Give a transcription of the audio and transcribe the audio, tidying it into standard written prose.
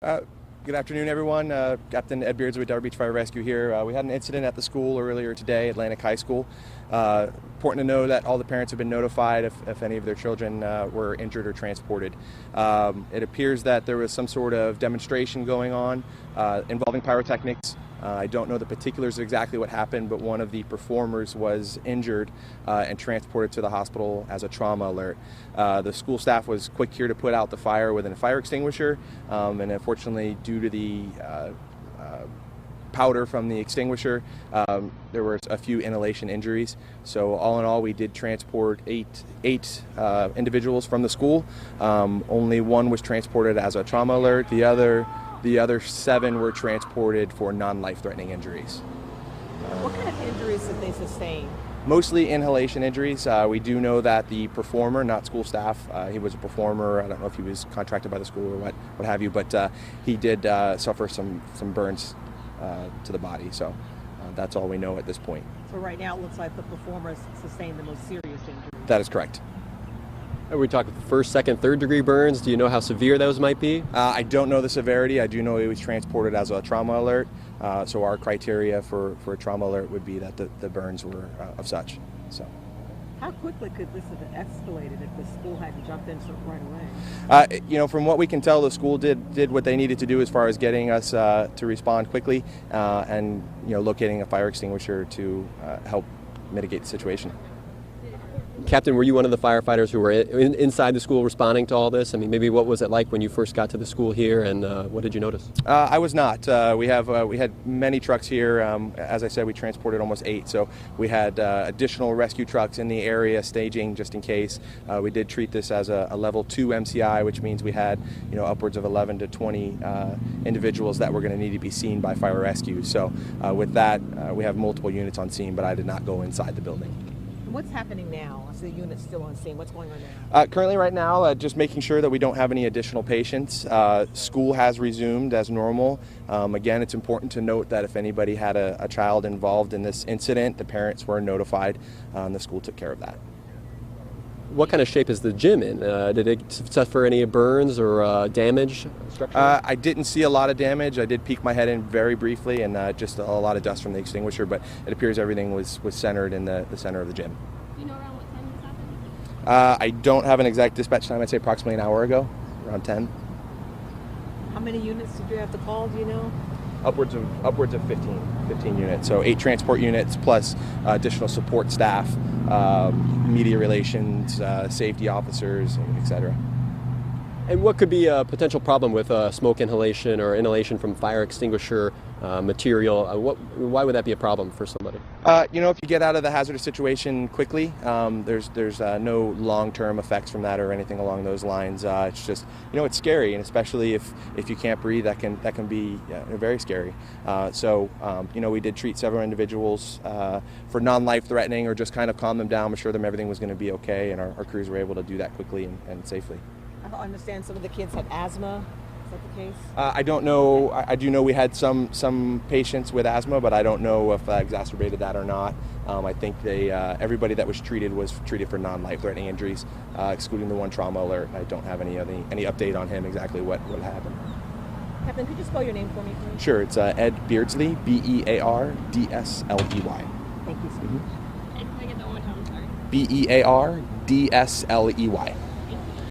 Uh, Good afternoon, everyone. Captain Ed Beards with Beach Fire Rescue here. We had an incident at the school earlier today, Atlantic High School. Important to know that all the parents have been notified if any of their children were injured or transported. It appears that there was some sort of demonstration going on involving pyrotechnics. I don't know the particulars of exactly what happened, but one of the performers was injured and transported to the hospital as a trauma alert. The school staff was quick here to put out the fire with a fire extinguisher, and unfortunately, due to the powder from the extinguisher, there were a few inhalation injuries. So all in all, we did transport eight individuals from the school. Only one was transported as a trauma alert. The other 7 were transported for non-life-threatening injuries. What kind of injuries did they sustain? Mostly inhalation injuries. We do know that the performer, not school staff, he was a performer. I don't know if he was contracted by the school or what have you, but he did suffer some burns to the body. So that's all we know at this point. So right now it looks like the performer sustained the most serious injuries. That is correct. Are we talking first, second, third degree burns? Do you know how severe those might be? I don't know the severity. I do know he was transported as a trauma alert. So our criteria for a trauma alert would be that the burns were of such. So. How quickly could this have escalated if the school hadn't jumped in right away? From what we can tell, the school did what they needed to do as far as getting us to respond quickly and locating a fire extinguisher to help mitigate the situation. Captain, were you one of the firefighters who were inside the school responding to all this? I mean, maybe what was it like when you first got to the school here, and what did you notice? I was not. We had many trucks here. As I said, we transported almost 8, so we had additional rescue trucks in the area staging just in case. We did treat this as a level 2 MCI, which means we had upwards of 11 to 20 individuals that were going to need to be seen by fire rescue. So with that, we have multiple units on scene, but I did not go inside the building. What's happening now? I see the unit's still on scene. What's going on now? Currently right now, just making sure that we don't have any additional patients. School has resumed as normal. Again, it's important to note that if anybody had a child involved in this incident, the parents were notified and the school took care of that. What kind of shape is the gym in? Did it suffer any burns or damage? I didn't see a lot of damage. I did peek my head in very briefly and just a lot of dust from the extinguisher, but it appears everything was centered in the center of the gym. Do you know around what time this happened? I don't have an exact dispatch time. I'd say approximately an hour ago, around 10. How many units did you have to call, do you know? Upwards of 15 units. So 8 transport units plus additional support staff, media relations, safety officers, etc. And what could be a potential problem with smoke inhalation or inhalation from fire extinguisher material? Why would that be a problem for somebody? If you get out of the hazardous situation quickly, there's no long-term effects from that or anything along those lines. It's just, it's scary, and especially if you can't breathe, that can be very scary. We did treat several individuals for non-life-threatening or just kind of calm them down, assure them everything was going to be okay, and our crews were able to do that quickly and safely. I understand some of the kids had asthma. Is that the case? I don't know. I do know we had some patients with asthma, but I don't know if that exacerbated that or not. I think everybody that was treated for non-life-threatening injuries, excluding the one trauma alert. I don't have any update on him exactly what happened. Captain, could you spell your name for me, please? Sure. It's Ed Beardsley, Beardsley. Thank you, sir. Can I get that one more time? I'm sorry. Beardsley.